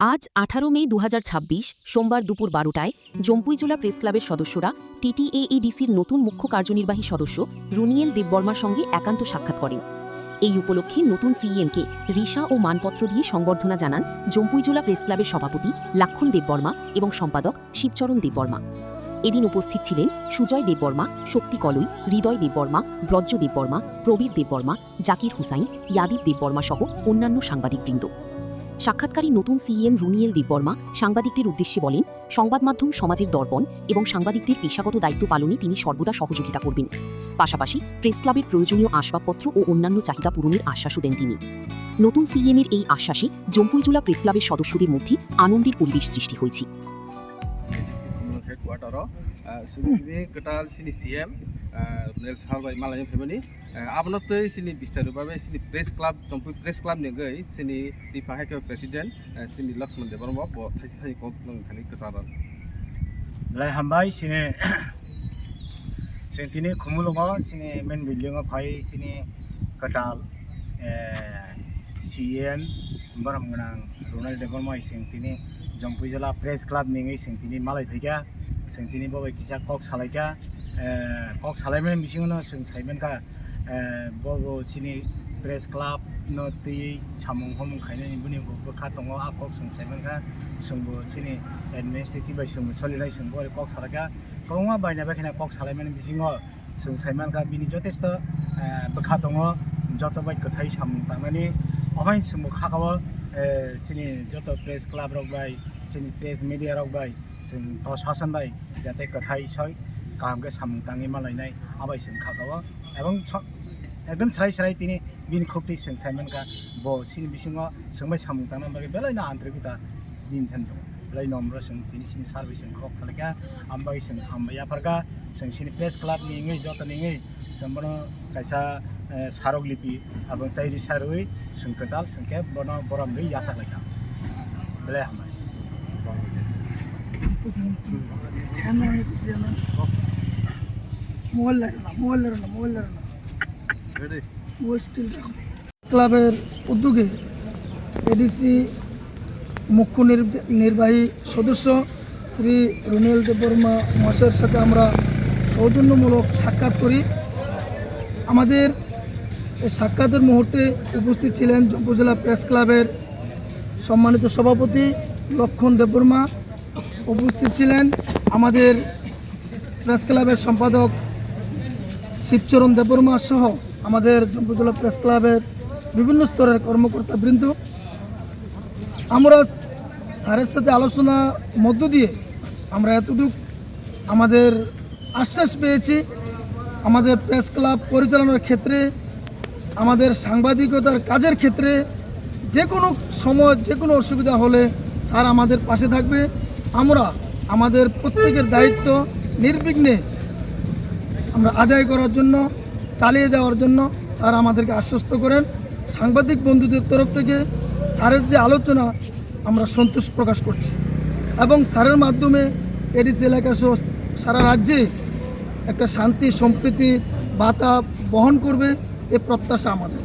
আজ 18 মে 2026 সোমবার দুপুর 12টায় জম্পুইজোলা প্রেস ক্লাবের সদস্যরা টিটিএইডিসির নতুন মুখ্য কার্যনির্বাহী সদস্য রুনিয়েল দেববর্মার সঙ্গে একান্ত সাক্ষাৎ করেন। এই উপলক্ষে নতুন সিইএমকে রিসা ও মানপত্র দিয়ে সংবর্ধনা জানান জম্পুইজোলা প্রেস ক্লাবের সভাপতি লাক্ষণ দেববর্মা এবং সম্পাদক শিবচরণ দেববর্মা। এদিন উপস্থিত ছিলেন সুজয় দেববর্মা, শক্তি কলই, হৃদয় দেববর্মা, ব্রজ্জ দেববর্মা, প্রবীর দেববর্মা, জাকির হুসাইন, ইয়াদীপ দেববর্মা সহ অন্যান্য সাংবাদিকবৃন্দ। সাক্ষাৎকারী নতুন সিইএম রুনিয়েল দেববর্মা সাংবাদিকদের উদ্দেশ্যে বলেন, সংবাদ মাধ্যম সমাজের দর্পণ এবং সাংবাদিকদের পেশাগত দায়িত্ব পালনে তিনি সর্বদা সহযোগিতা করবেন। পাশাপাশি প্রেস ক্লাবের প্রয়োজনীয় আসবাবপত্র ও অন্যান্য চাহিদা পূরণের আশ্বাসও দেন তিনি। নতুন সিইএমের এই আশ্বাসে জম্পুইজোলা প্রেস ক্লাবের সদস্যদের মধ্যে আনন্দের পরিবেশ সৃষ্টি হয়েছে। আপনার সিনি বিস্তারিতভাবে সিনি press club Jampui press club নেগৈ সিনি দিফাহাইকে প্রেসিডেন্ট সিনি লক্ष्मन देबबर्मा ब थाइथाइ नोंथांनि गोसारान लाई हामबाय सिने सिंतिनि खुमुलुङा सिनि मेन बिल्डिङा फाय सिनि कटाल सीएन बरमगनां रुनियल देबबर्मा सिंतिनि जम्पुइजोला प्रेस क्लाब नेङै सिंतिनि मालाय फैगा सिंतिनि बबाय किसा कक सालायमेन बिसिङनो जों साइमेनका बबो सिनि प्रेस क्लाब नो दै सामुं हम खायनायनि बुनि बखा दङ आकक जों साइमेनका जोंबो सिनि एडमिनिस्ट्रेटिभ बाय जों सलिनाय जोंबो कक सालायगा गङा बायना बायना कक सालायमेन बिसिङो जों साइमेनका बिनि जथेस्थ बखा दङ जत बाय कथाय सामुं तामानि अहाय जोंबो खागाव सिनि जत प्रेस क्लाब रगबाय सिनि प्रेस मिडिया रगबाय जों प्रशासन बाय जाते कथाय सय गाहामके सामुं ताङै मालायनाय आबाय जों खागाव এবং एकदम स्राय तिनी बिन खोपटी जों साइमेनका ब सिनि बिसिङाव सोंबाय सामुं तांना बागै बेलायना आन्त्रिकता दिनथेन दं बेलाय नम्र जों तिनी सिनि सार्भिस जों खक खालायगा आमबाय जों आमबाया फारगा जों सिनि प्रेस क्लाब निङै जत निङै जोंबनो कायसा सारक लिपि आबो ताइरि सारुइ जों कताल जोंके बनो बरमदै यासा लायगा बेलाय हामबाय ক্লাবের উদ্যোগে এডিসি মুখ্য নির্বাহী সদস্য শ্রী রুনিয়েল দেববর্মা মহাশয়ের সাথে আমরা সৌজন্যমূলক সাক্ষাৎ করি। আমাদের এই সাক্ষাতের মুহূর্তে উপস্থিত ছিলেন জম্পুইজোলা প্রেস ক্লাবের সম্মানিত সভাপতি লক্ষণ দেববর্মা, উপস্থিত ছিলেন আমাদের প্রেস ক্লাবের সম্পাদক শিবচরণ দেববর্মা সহ আমাদের জম্পুইজোলা প্রেস ক্লাবের বিভিন্ন স্তরের কর্মকর্তাবৃন্দ। আমরা স্যারের সাথে আলোচনার মধ্য দিয়ে আমরা এতটুকু আমাদের আশ্বাস পেয়েছি, আমাদের প্রেস ক্লাব পরিচালনার ক্ষেত্রে, আমাদের সাংবাদিকতার কাজের ক্ষেত্রে যে কোনো সময় যে কোনো অসুবিধা হলে স্যার আমাদের পাশে থাকবে। আমরা আমাদের প্রত্যেকের দায়িত্ব নির্বিঘ্নে আমরা আদায় করার জন্য, চালিয়ে যাওয়ার জন্য স্যার আমাদেরকে আশ্বস্ত করেন। সাংবাদিক বন্ধুদের তরফ থেকে স্যারের যে আলোচনা আমরা সন্তোষ প্রকাশ করছি এবং স্যারের মাধ্যমে এডিসি এলাকা সহ সারা রাজ্যে একটা শান্তি সম্প্রীতি বার্তা বহন করবে এ প্রত্যাশা আমাদের।